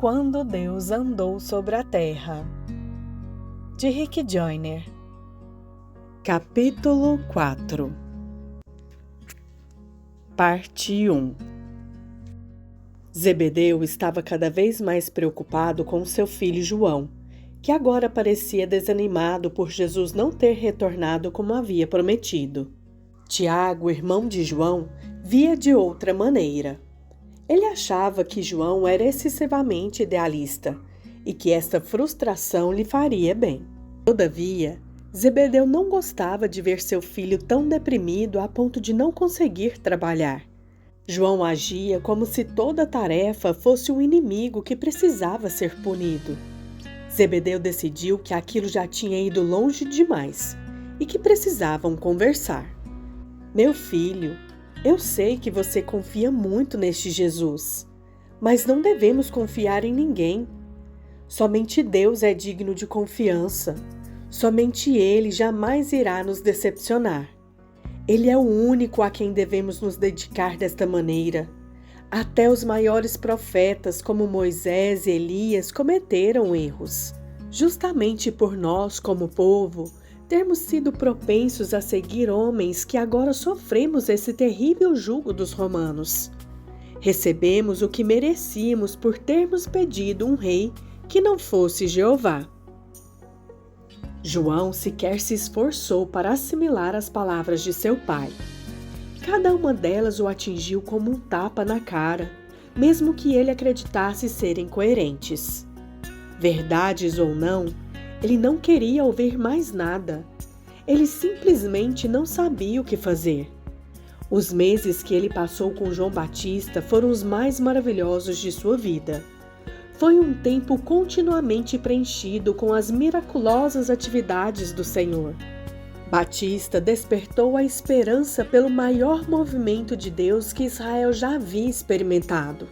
Quando Deus andou sobre a terra, de Rick Joyner. Capítulo 4. Parte 1. Zebedeu estava cada vez mais preocupado com seu filho João, que agora parecia desanimado por Jesus não ter retornado como havia prometido. Tiago, irmão de João, via de outra maneira. Ele achava que João era excessivamente idealista e que esta frustração lhe faria bem. Todavia, Zebedeu não gostava de ver seu filho tão deprimido a ponto de não conseguir trabalhar. João agia como se toda tarefa fosse um inimigo que precisava ser punido. Zebedeu decidiu que aquilo já tinha ido longe demais e que precisavam conversar. Meu filho, eu sei que você confia muito neste Jesus, mas não devemos confiar em ninguém. Somente Deus é digno de confiança. Somente Ele jamais irá nos decepcionar. Ele é o único a quem devemos nos dedicar desta maneira. Até os maiores profetas, como Moisés e Elias, cometeram erros. Justamente por nós, como povo, termos sido propensos a seguir homens que agora sofremos esse terrível jugo dos romanos. Recebemos o que merecíamos por termos pedido um rei que não fosse Jeová. João sequer se esforçou para assimilar as palavras de seu pai. Cada uma delas o atingiu como um tapa na cara, mesmo que ele acreditasse serem coerentes. Verdades ou não, ele não queria ouvir mais nada. Ele simplesmente não sabia o que fazer. Os meses que ele passou com João Batista foram os mais maravilhosos de sua vida. Foi um tempo continuamente preenchido com as miraculosas atividades do Senhor. Batista despertou a esperança pelo maior movimento de Deus que Israel já havia experimentado.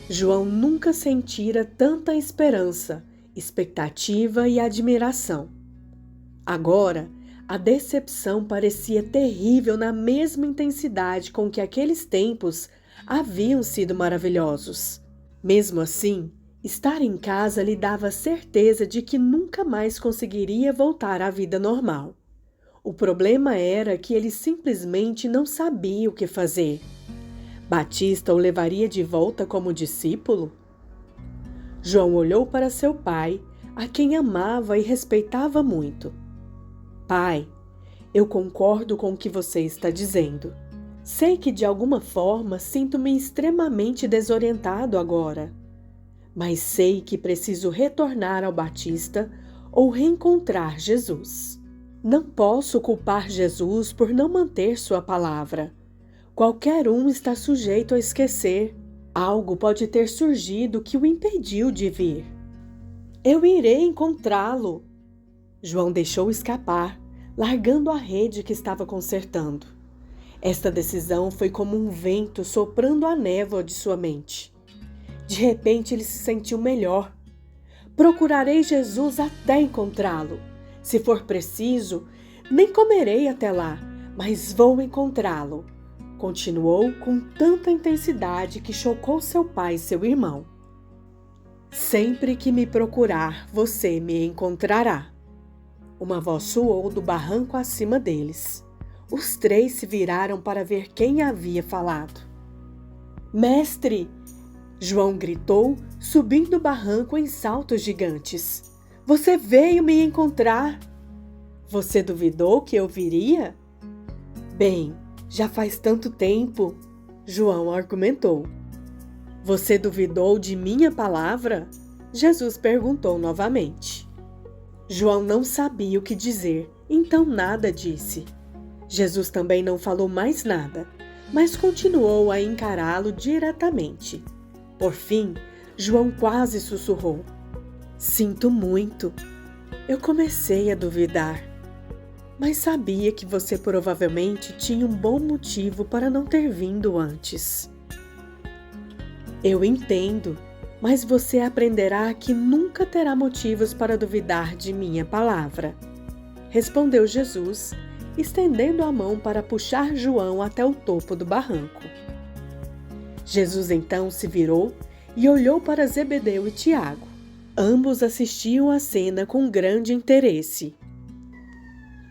João nunca sentira tanta esperança, expectativa e admiração. Agora, a decepção parecia terrível na mesma intensidade com que aqueles tempos haviam sido maravilhosos. Mesmo assim, estar em casa lhe dava certeza de que nunca mais conseguiria voltar à vida normal. O problema era que ele simplesmente não sabia o que fazer. Batista o levaria de volta como discípulo? João olhou para seu pai, a quem amava e respeitava muito. Pai, eu concordo com o que você está dizendo. Sei que de alguma forma sinto-me extremamente desorientado agora. Mas sei que preciso retornar ao Batista ou reencontrar Jesus. Não posso culpar Jesus por não manter sua palavra. Qualquer um está sujeito a esquecer. Algo pode ter surgido que o impediu de vir. Eu irei encontrá-lo. João deixou escapar, largando a rede que estava consertando. Esta decisão foi como um vento soprando a névoa de sua mente. De repente ele se sentiu melhor. Procurarei Jesus até encontrá-lo. Se for preciso, nem comerei até lá, mas vou encontrá-lo. Continuou com tanta intensidade que chocou seu pai e seu irmão. Sempre que me procurar, você me encontrará. Uma voz soou do barranco acima deles. Os três se viraram para ver quem havia falado. Mestre! João gritou, subindo o barranco em saltos gigantes. Você veio me encontrar! Você duvidou que eu viria? Bem, já faz tanto tempo, João argumentou. Você duvidou de minha palavra? Jesus perguntou novamente. João não sabia o que dizer, então nada disse. Jesus também não falou mais nada, mas continuou a encará-lo diretamente. Por fim, João quase sussurrou. Sinto muito. Eu comecei a duvidar. Mas sabia que você provavelmente tinha um bom motivo para não ter vindo antes. Eu entendo, mas você aprenderá que nunca terá motivos para duvidar de minha palavra. Respondeu Jesus, estendendo a mão para puxar João até o topo do barranco. Jesus então se virou e olhou para Zebedeu e Tiago. Ambos assistiam à cena com grande interesse.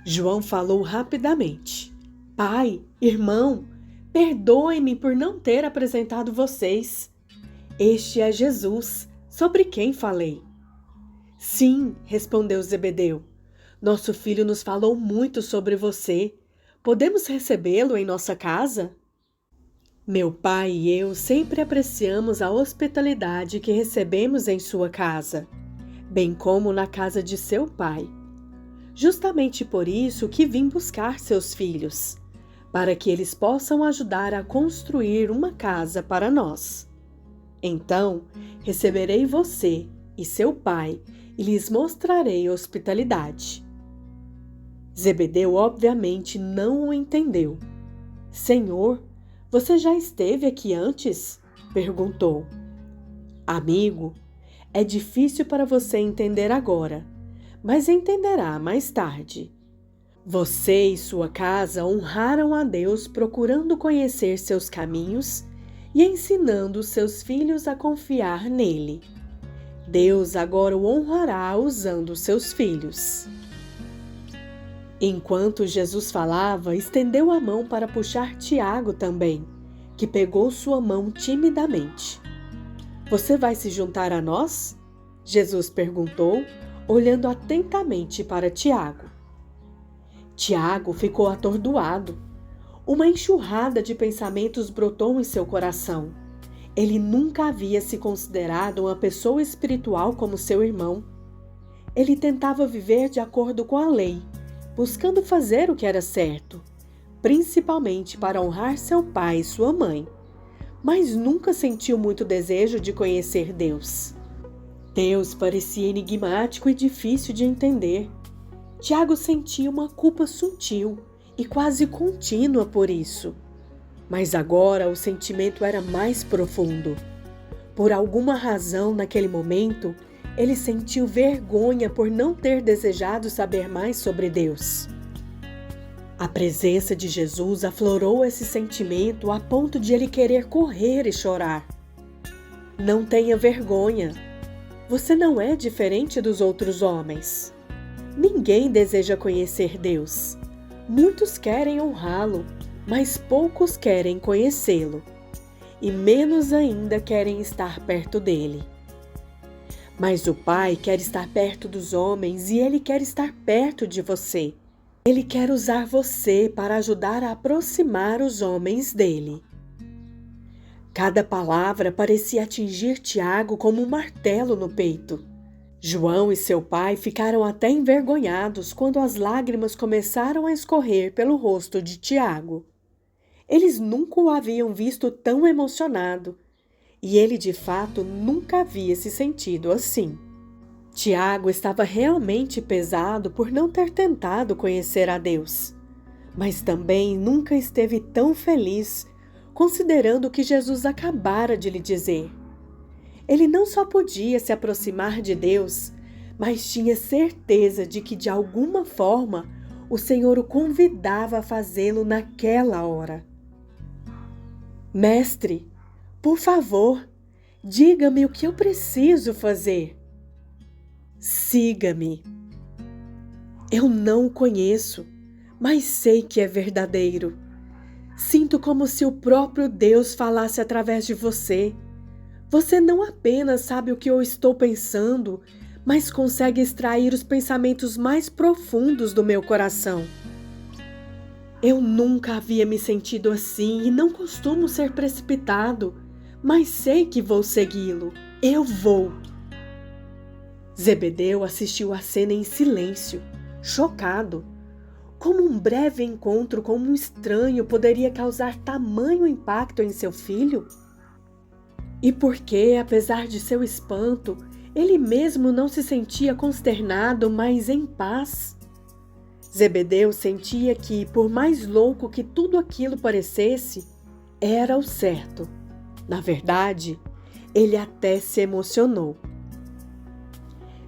João falou rapidamente: Pai, irmão, perdoem-me por não ter apresentado vocês. Este é Jesus, sobre quem falei. Sim, respondeu Zebedeu. Nosso filho nos falou muito sobre você. Podemos recebê-lo em nossa casa? Meu pai e eu sempre apreciamos a hospitalidade que recebemos em sua casa, bem como na casa de seu pai. Justamente por isso que vim buscar seus filhos, para que eles possam ajudar a construir uma casa para nós. Então, receberei você e seu pai e lhes mostrarei hospitalidade. Zebedeu obviamente não o entendeu. Senhor, você já esteve aqui antes? Perguntou. Amigo, é difícil para você entender agora, mas entenderá mais tarde. Você e sua casa honraram a Deus procurando conhecer seus caminhos e ensinando seus filhos a confiar nele. Deus agora o honrará usando seus filhos. Enquanto Jesus falava, estendeu a mão para puxar Tiago também, que pegou sua mão timidamente. Você vai se juntar a nós? Jesus perguntou, olhando atentamente para Tiago. Tiago ficou atordoado. Uma enxurrada de pensamentos brotou em seu coração. Ele nunca havia se considerado uma pessoa espiritual como seu irmão. Ele tentava viver de acordo com a lei, buscando fazer o que era certo, principalmente para honrar seu pai e sua mãe, mas nunca sentiu muito desejo de conhecer Deus. Deus parecia enigmático e difícil de entender. Tiago sentia uma culpa sutil e quase contínua por isso. Mas agora o sentimento era mais profundo. Por alguma razão, naquele momento, ele sentiu vergonha por não ter desejado saber mais sobre Deus. A presença de Jesus aflorou esse sentimento a ponto de ele querer correr e chorar. Não tenha vergonha. Você não é diferente dos outros homens. Ninguém deseja conhecer Deus. Muitos querem honrá-lo, mas poucos querem conhecê-lo. E menos ainda querem estar perto dele. Mas o Pai quer estar perto dos homens e Ele quer estar perto de você. Ele quer usar você para ajudar a aproximar os homens dele. Cada palavra parecia atingir Tiago como um martelo no peito. João e seu pai ficaram até envergonhados quando as lágrimas começaram a escorrer pelo rosto de Tiago. Eles nunca o haviam visto tão emocionado. E ele, de fato, nunca havia se sentido assim. Tiago estava realmente pesado por não ter tentado conhecer a Deus, mas também nunca esteve tão feliz, considerando o que Jesus acabara de lhe dizer. Ele não só podia se aproximar de Deus, mas tinha certeza de que, de alguma forma, o Senhor o convidava a fazê-lo naquela hora. Mestre, por favor, diga-me o que eu preciso fazer. Siga-me. Eu não o conheço, mas sei que é verdadeiro. Sinto como se o próprio Deus falasse através de você. Você não apenas sabe o que eu estou pensando, mas consegue extrair os pensamentos mais profundos do meu coração. Eu nunca havia me sentido assim e não costumo ser precipitado, mas sei que vou segui-lo. Eu vou. Zebedeu assistiu à cena em silêncio, chocado. Como um breve encontro com um estranho poderia causar tamanho impacto em seu filho? E por que, apesar de seu espanto, ele mesmo não se sentia consternado, mas em paz? Zebedeu sentia que, por mais louco que tudo aquilo parecesse, era o certo. Na verdade, ele até se emocionou.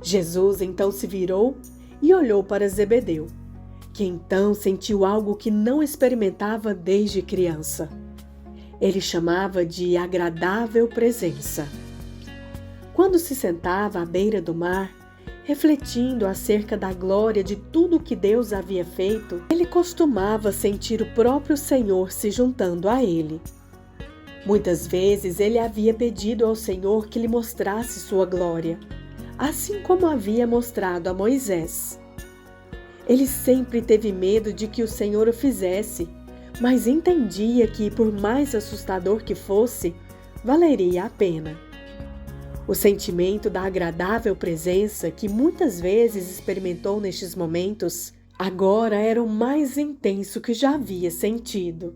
Jesus então se virou e olhou para Zebedeu, que então sentiu algo que não experimentava desde criança. Ele chamava de agradável presença. Quando se sentava à beira do mar, refletindo acerca da glória de tudo o que Deus havia feito, ele costumava sentir o próprio Senhor se juntando a ele. Muitas vezes ele havia pedido ao Senhor que lhe mostrasse sua glória, assim como havia mostrado a Moisés. Ele sempre teve medo de que o Senhor o fizesse, mas entendia que, por mais assustador que fosse, valeria a pena. O sentimento da agradável presença que muitas vezes experimentou nestes momentos, agora era o mais intenso que já havia sentido.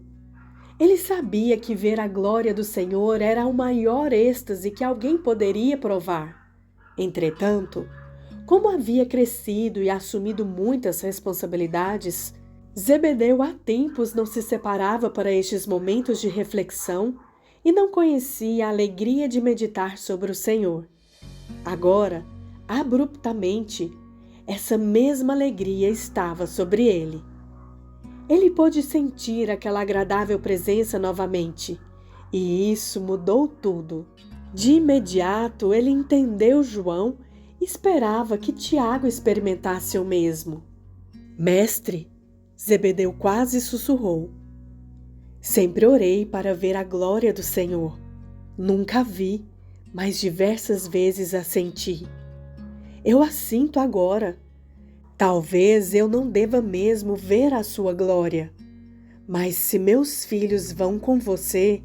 Ele sabia que ver a glória do Senhor era o maior êxtase que alguém poderia provar. Entretanto, como havia crescido e assumido muitas responsabilidades, Zebedeu há tempos não se separava para estes momentos de reflexão e não conhecia a alegria de meditar sobre o Senhor. Agora, abruptamente, essa mesma alegria estava sobre ele. Ele pôde sentir aquela agradável presença novamente, e isso mudou tudo. De imediato, ele entendeu João e esperava que Tiago experimentasse o mesmo. Mestre, Zebedeu quase sussurrou. Sempre orei para ver a glória do Senhor. Nunca a vi, mas diversas vezes a senti. Eu a sinto agora. Talvez eu não deva mesmo ver a sua glória, mas se meus filhos vão com você,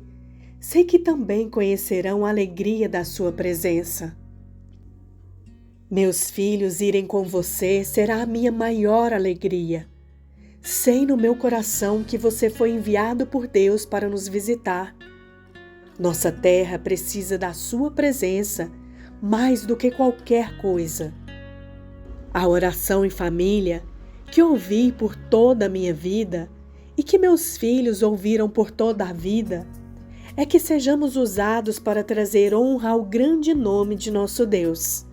sei que também conhecerão a alegria da sua presença. Meus filhos irem com você será a minha maior alegria. Sei no meu coração que você foi enviado por Deus para nos visitar. Nossa terra precisa da sua presença mais do que qualquer coisa. A oração em família, que ouvi por toda a minha vida e que meus filhos ouviram por toda a vida, é que sejamos usados para trazer honra ao grande nome de nosso Deus.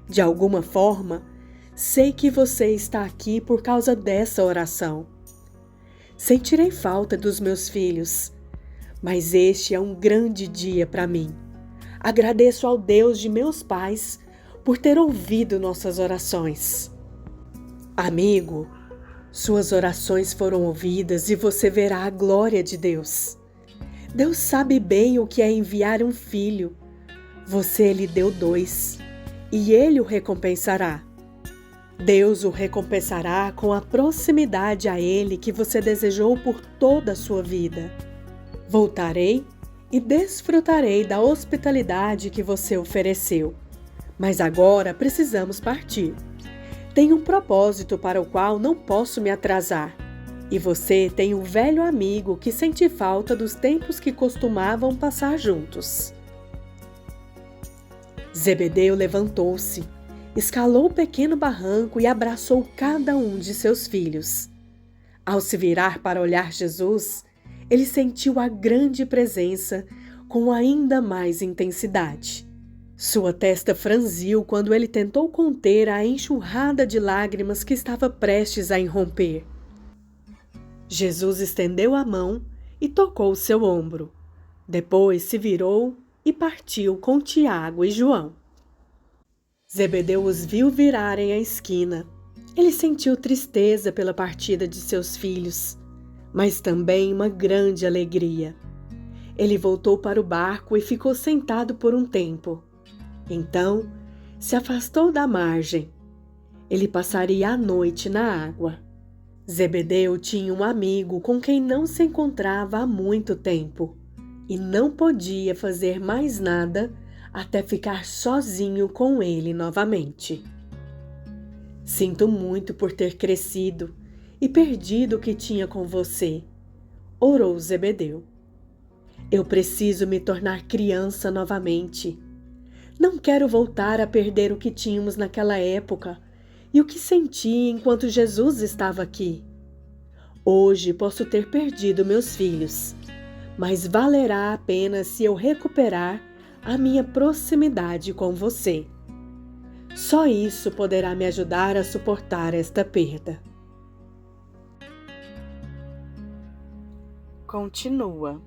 De alguma forma, sei que você está aqui por causa dessa oração. Sentirei falta dos meus filhos, mas este é um grande dia para mim. Agradeço ao Deus de meus pais por ter ouvido nossas orações. Amigo, suas orações foram ouvidas e você verá a glória de Deus. Deus sabe bem o que é enviar um filho. Você lhe deu 2, e Ele o recompensará. Deus o recompensará com a proximidade a Ele que você desejou por toda a sua vida. Voltarei e desfrutarei da hospitalidade que você ofereceu. Mas agora precisamos partir. Tenho um propósito para o qual não posso me atrasar. E você tem um velho amigo que sente falta dos tempos que costumavam passar juntos. Zebedeu levantou-se, escalou o pequeno barranco e abraçou cada um de seus filhos. Ao se virar para olhar Jesus, ele sentiu a grande presença com ainda mais intensidade. Sua testa franziu quando ele tentou conter a enxurrada de lágrimas que estava prestes a irromper. Jesus estendeu a mão e tocou seu ombro. Depois se virou e partiu com Tiago e João. Zebedeu os viu virarem a esquina. Ele sentiu tristeza pela partida de seus filhos, mas também uma grande alegria. Ele voltou para o barco e ficou sentado por um tempo. Então, se afastou da margem. Ele passaria a noite na água. Zebedeu tinha um amigo com quem não se encontrava há muito tempo e não podia fazer mais nada até ficar sozinho com ele novamente. Sinto muito por ter crescido e perdido o que tinha com você, orou Zebedeu. Eu preciso me tornar criança novamente. Não quero voltar a perder o que tínhamos naquela época e o que senti enquanto Jesus estava aqui. Hoje posso ter perdido meus filhos, mas valerá a pena se eu recuperar a minha proximidade com você. Só isso poderá me ajudar a suportar esta perda. Continua.